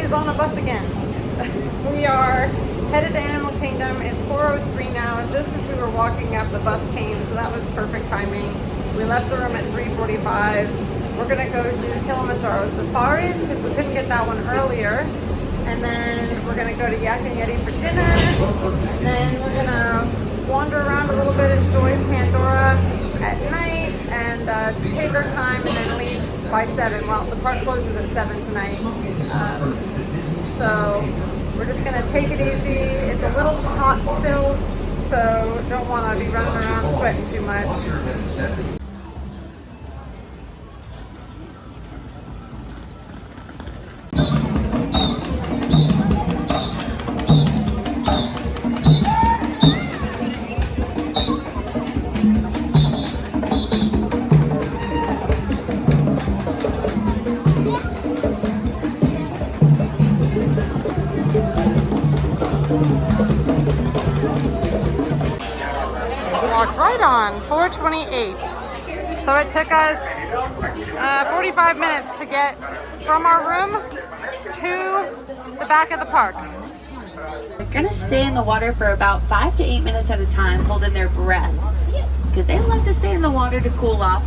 is on a bus again. We are headed to Animal Kingdom. It's 4:03 now, and just as we were walking up, the bus came, so that was perfect timing. We left the room at 3:45. We're gonna go do Kilimanjaro safaris because we couldn't get that one earlier. And then we're gonna go to Yak and Yeti for dinner. And then we're gonna wander around a little bit, enjoy Pandora at night, and take our time and then leave by 7. Well, the park closes at 7 tonight. So we're just gonna take it easy. It's a little hot still, so don't wanna be running around sweating too much. Walked right on 4:28. So it took us 45 minutes to get from our room to the back of the park. They're gonna stay in the water for about 5 to 8 minutes at a time, holding their breath, because they love to stay in the water to cool off.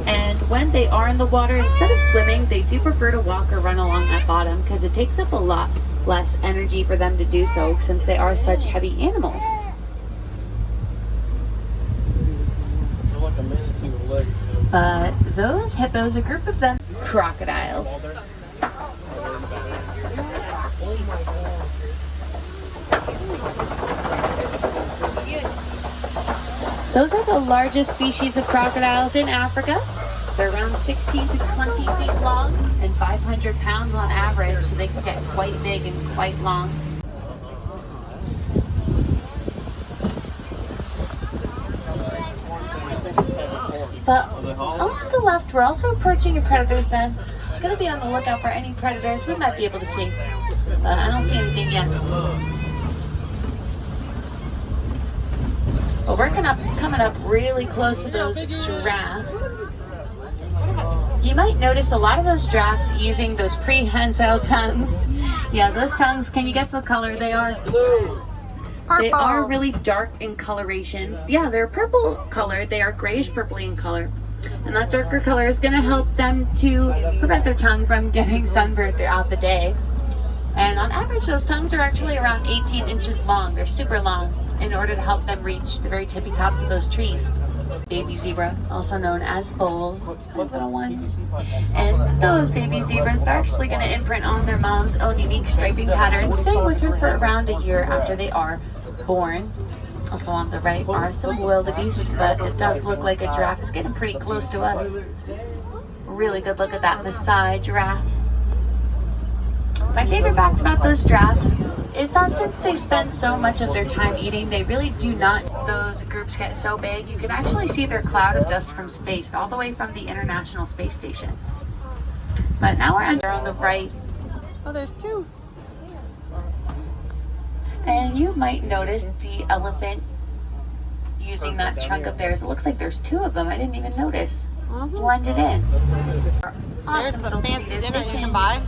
And when they are in the water, instead of swimming, they do prefer to walk or run along that bottom because it takes up a lot less energy for them to do so, since they are such heavy animals. But those hippos, a group of them, crocodiles. Those are the largest species of crocodiles in Africa. They're around 16 to 20 feet long and 500 pounds on average, so they can get quite big and quite long. But along the left, we're also approaching a predator's den. I'm going to be on the lookout for any predators we might be able to see, but I don't see anything yet. But we're coming up really close to those giraffes. You might notice a lot of those giraffes using those prehensile tongues. Yeah, those tongues, can you guess what color they are? Blue. Purple. They are really dark in coloration. Yeah, they're purple colored. They are grayish purpley in color. And that darker color is going to help them to prevent their tongue from getting sunburned throughout the day. And on average, those tongues are actually around 18 inches long. They're super long in order to help them reach the very tippy tops of those trees. Baby zebra, also known as foals, the little one. And those baby zebras, they're actually going to imprint on their mom's own unique striping pattern, staying with her for around a year after they are born. Also on the right are some wildebeest, but it does look like a giraffe is getting pretty close to us. Really good look at that Maasai giraffe. My favorite fact about those giraffes is that since they spend so much of their time eating, they really do not, those groups get so big, you can actually see their cloud of dust from space, all the way from the International Space Station. But now we're under on the right. Oh, there's two. And you might notice the elephant using that trunk of theirs. It looks like there's two of them. I didn't even notice. Blended in. There's the fancy dinner you can buy.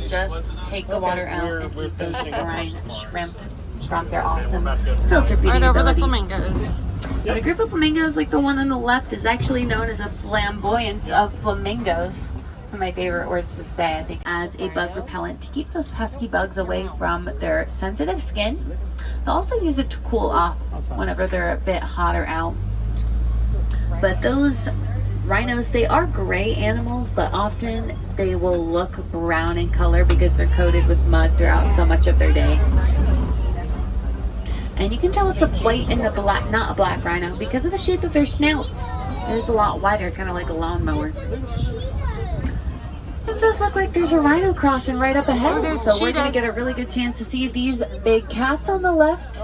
Just take the water out and eat those brine shrimp from their awesome filter feeding right over abilities. the flamingos. Now, the group of flamingos, like the one on the left, is actually known as a flamboyance of flamingos. One of my favorite words to say, I think, as a bug repellent to keep those pesky bugs away from their sensitive skin. They'll also use it to cool off whenever they're a bit hotter out. But those rhinos, they are gray animals, but often they will look brown in color because they're coated with mud throughout so much of their day. And you can tell it's a white and a black, not a black rhino, because of the shape of their snouts. It is a lot wider, kind of like a lawnmower. It does look like there's a rhino crossing right up ahead, so we're going to get a really good chance to see these big cats on the left.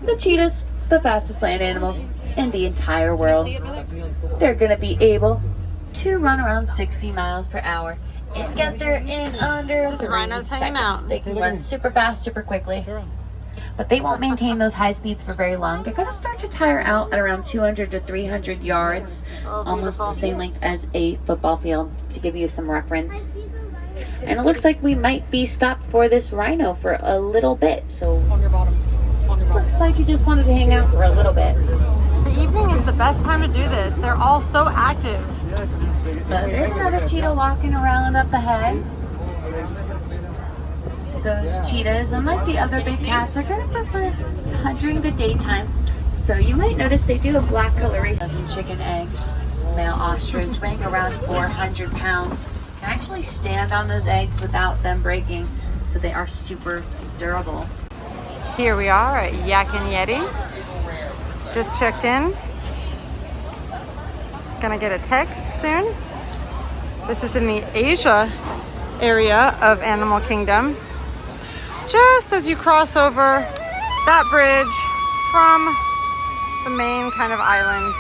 The cheetahs, the fastest land animals in the entire world. They're going to be able to run around 60 miles per hour and get there in under 3 rhino's hanging seconds. out. They can run super fast, super quickly. But they won't maintain those high speeds for very long. They're going to start to tire out at around 200 to 300 yards, almost the same length as a football field, to give you some reference. And it looks like we might be stopped for this rhino for a little bit. So On your bottom. looks like he just wanted to hang out for a little bit. The evening is the best time to do this. They're all so active. But there's another cheetah walking around up ahead. Those cheetahs, unlike the other big cats, are going to prefer to hunt during the daytime. So you might notice they do have black coloration. Dozen chicken eggs. Male ostrich weighing around 400 pounds. Can actually stand on those eggs without them breaking. So they are super durable. Here we are at Yak and Yeti. Just checked in. Gonna get a text soon. This is in the Asia area of Animal Kingdom. Just as you cross over that bridge from the main kind of island.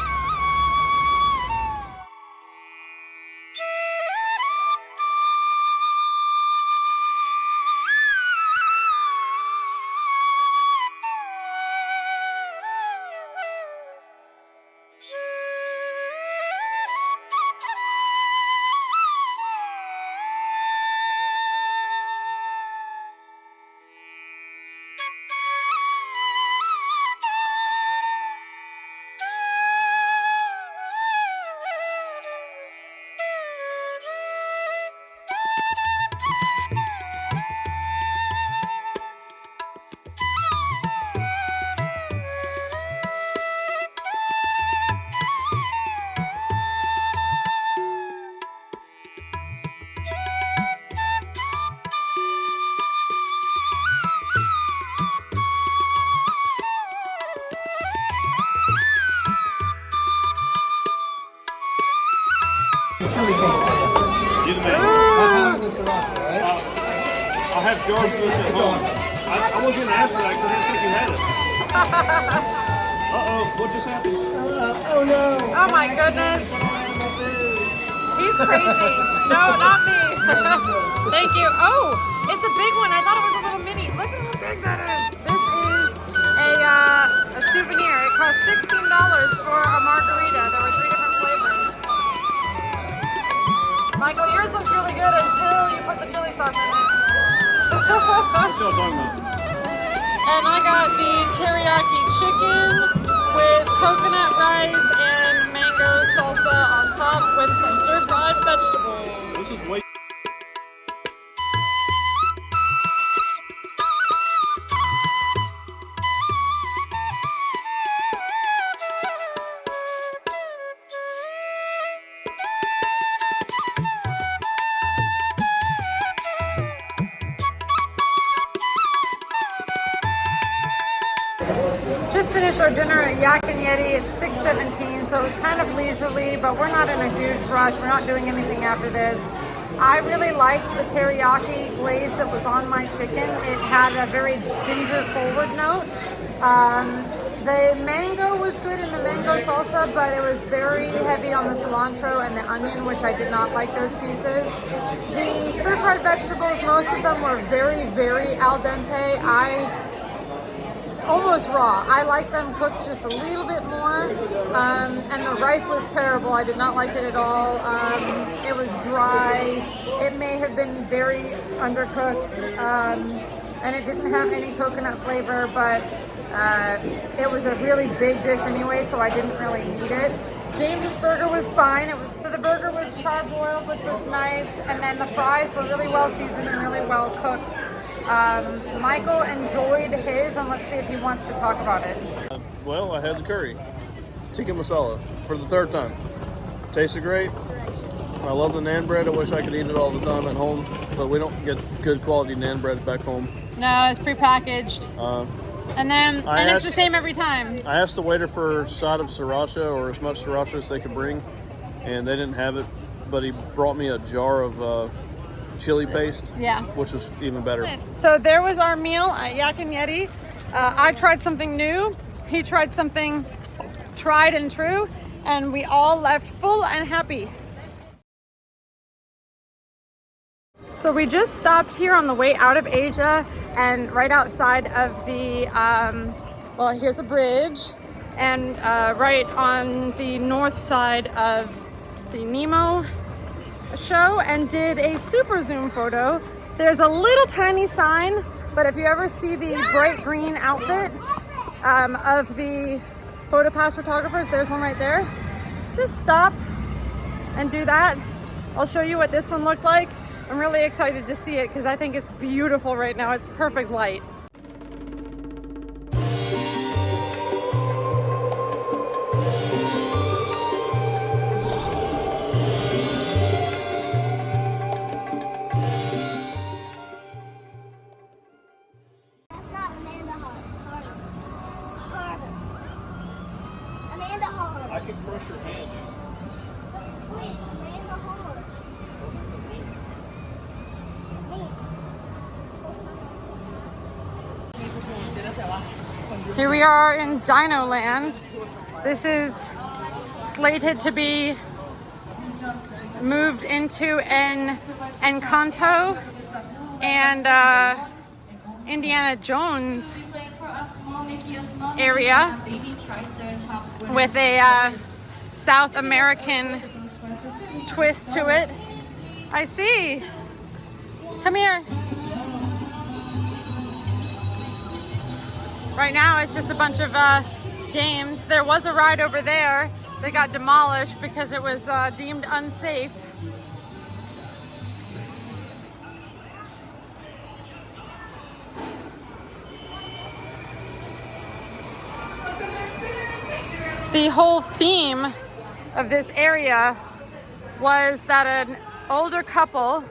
I'll have George do this at home. I was going to ask for that because I didn't think you had it. Uh-oh, what just happened? Oh no! Oh my goodness. He's crazy. No, not me. Thank you. Oh, it's a big one. I thought it was a little mini. Look at how big that is. This is a souvenir. It cost $16 for a margarita. There were 3 different flavors. Michael, yours looks really good until you put the chili sauce in it. What y'all talking about? And I got the teriyaki chicken with coconut rice and mango salsa on top with some stir-fried vegetables. This is way. Just finished our dinner at Yak and Yeti. It's 6:17, so it was kind of leisurely, but we're not in a huge rush. We're not doing anything after this. I really liked the teriyaki glaze that was on my chicken. It had a very ginger forward note. The mango was good in the mango salsa, but it was very heavy on the cilantro and the onion, which I did not like those pieces. The stir-fried vegetables, most of them were very, very al dente. Almost raw. I like them cooked just a little bit more. And the rice was terrible. I did not like it at all. It was dry. It may have been very undercooked. And it didn't have any coconut flavor, but it was a really big dish anyway, so I didn't really need it. James's burger was fine. So the burger was charbroiled, which was nice. And then the fries were really well seasoned and really well cooked. Michael enjoyed his, and let's see if he wants to talk about it. Well, I had the curry. Tikka masala for the 3rd time. Tasted great. I love the naan bread. I wish I could eat it all the time at home, but we don't get good quality naan bread back home. No, it's prepackaged. And it's the same every time. I asked the waiter for a side of sriracha or as much sriracha as they could bring, and they didn't have it, but he brought me a jar of chili paste, which was even better. So there was our meal at Yak and Yeti. I tried something new. He tried something tried and true, and we all left full and happy. So we just stopped here on the way out of Asia, and right outside of the, well, here's a bridge, and right on the north side of the Nemo show and did a super zoom photo. There's a little tiny sign, but if you ever see the bright green outfit of the PhotoPass photographers, there's one right there. Just stop and do that. I'll show you what this one looked like. I'm really excited to see it because I think it's beautiful right now. It's perfect light. That's not Amanda Harder. Harder. Amanda Harder. I can crush your hand, dude. Please, Amanda Harder. Here we are in Dinoland. This is slated to be moved into an Encanto and Indiana Jones area with a South American twist to it. I see. Come here. Right now it's just a bunch of games. There was a ride over there that got demolished because it was deemed unsafe. The whole theme of this area was that an older couple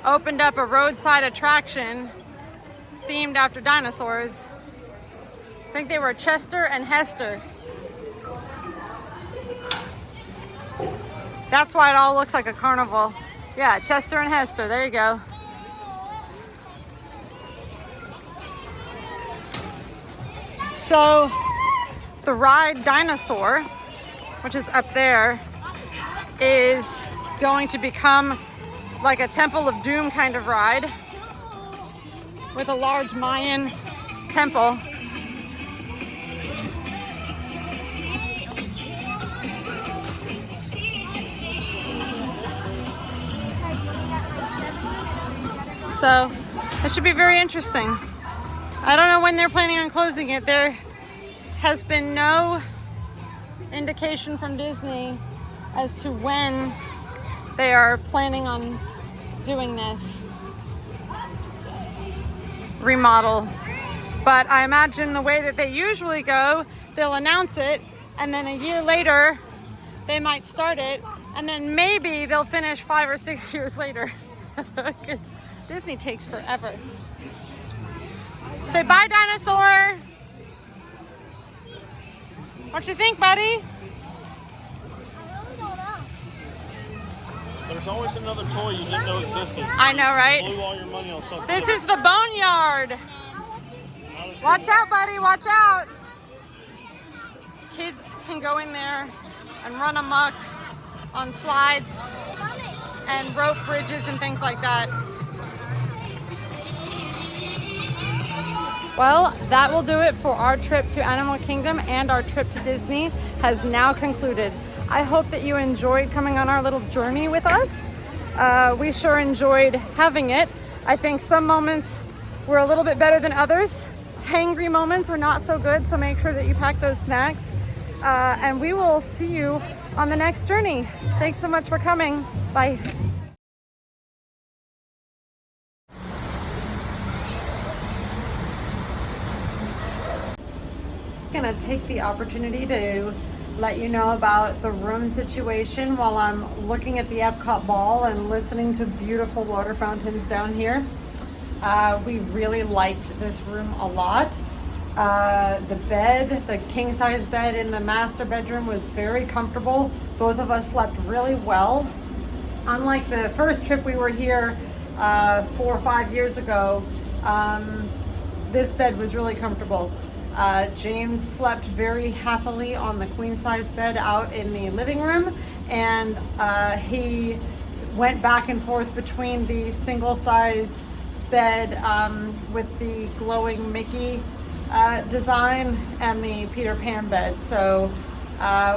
opened up a roadside attraction themed after dinosaurs. I think they were Chester and Hester. That's why it all looks like a carnival. Yeah, Chester and Hester, there you go. So the ride Dinosaur, which is up there, is going to become like a Temple of Doom kind of ride with a large Mayan temple. So it should be very interesting. I don't know when they're planning on closing it. There has been no indication from Disney as to when they are planning on doing this remodel. But I imagine the way that they usually go, they'll announce it and then a year later they might start it and then maybe they'll finish 5 or 6 years later because Disney takes forever. Say bye, dinosaur. What you think, buddy? There's always another toy you didn't know existed. I know, right? Blew all your money on something. This is the boneyard. Watch out, buddy, watch out. Kids can go in there and run amok on slides and rope bridges and things like that. Well, that will do it for our trip to Animal Kingdom, and our trip to Disney has now concluded. I hope that you enjoyed coming on our little journey with us. We sure enjoyed having it. I think some moments were a little bit better than others. Hangry moments are not so good, so make sure that you pack those snacks. And we will see you on the next journey. Thanks so much for coming. Bye. Gonna take the opportunity to let you know about the room situation while I'm looking at the Epcot ball and listening to beautiful water fountains down here. We really liked this room a lot. The bed, the king size bed in the master bedroom was very comfortable. Both of us slept really well. Unlike the first trip we were here 4 or 5 years ago, this bed was really comfortable. James slept very happily on the queen size bed out in the living room, and he went back and forth between the single size bed with the glowing Mickey design and the Peter Pan bed. So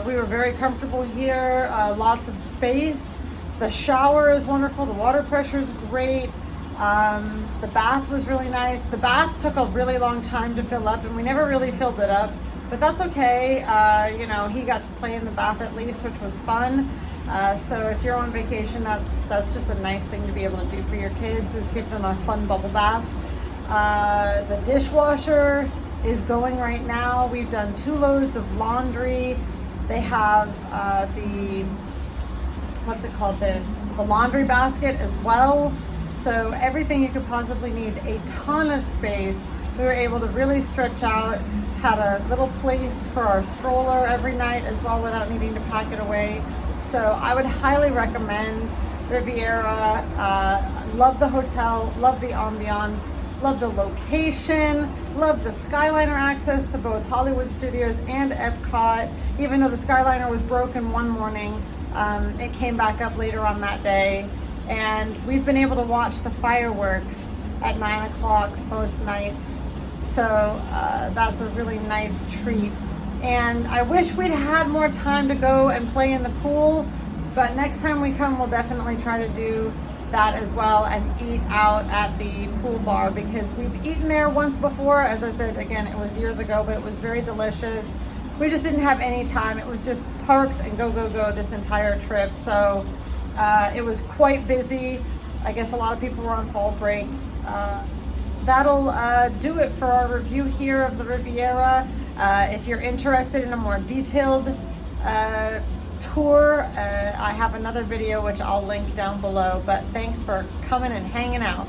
We were very comfortable here, lots of space. The shower is wonderful, the water pressure is great. The bath was really nice. The bath took a really long time to fill up and we never really filled it up, but that's okay. You know, he got to play in the bath at least, which was fun. So if you're on vacation, that's just a nice thing to be able to do for your kids, is give them a fun bubble bath. The dishwasher is going right now. We've done 2 loads of laundry. They have the, what's it called, the laundry basket as well. So everything you could possibly need, a ton of space. We were able to really stretch out, had a little place for our stroller every night as well without needing to pack it away. So I would highly recommend Riviera. Love the hotel, love the ambiance, love the location, love the Skyliner access to both Hollywood Studios and Epcot. Even though the Skyliner was broken one morning, it came back up later on that day. And we've been able to watch the fireworks at 9 o'clock most nights. So that's a really nice treat. And I wish we'd had more time to go and play in the pool, but next time we come, we'll definitely try to do that as well and eat out at the pool bar, because we've eaten there once before. As I said, again, it was years ago, but it was very delicious. We just didn't have any time. It was just parks and go, go, go this entire trip. So it was quite busy. I guess a lot of people were on fall break. That'll do it for our review here of the Riviera. If you're interested in a more detailed tour, I have another video which I'll link down below. But thanks for coming and hanging out.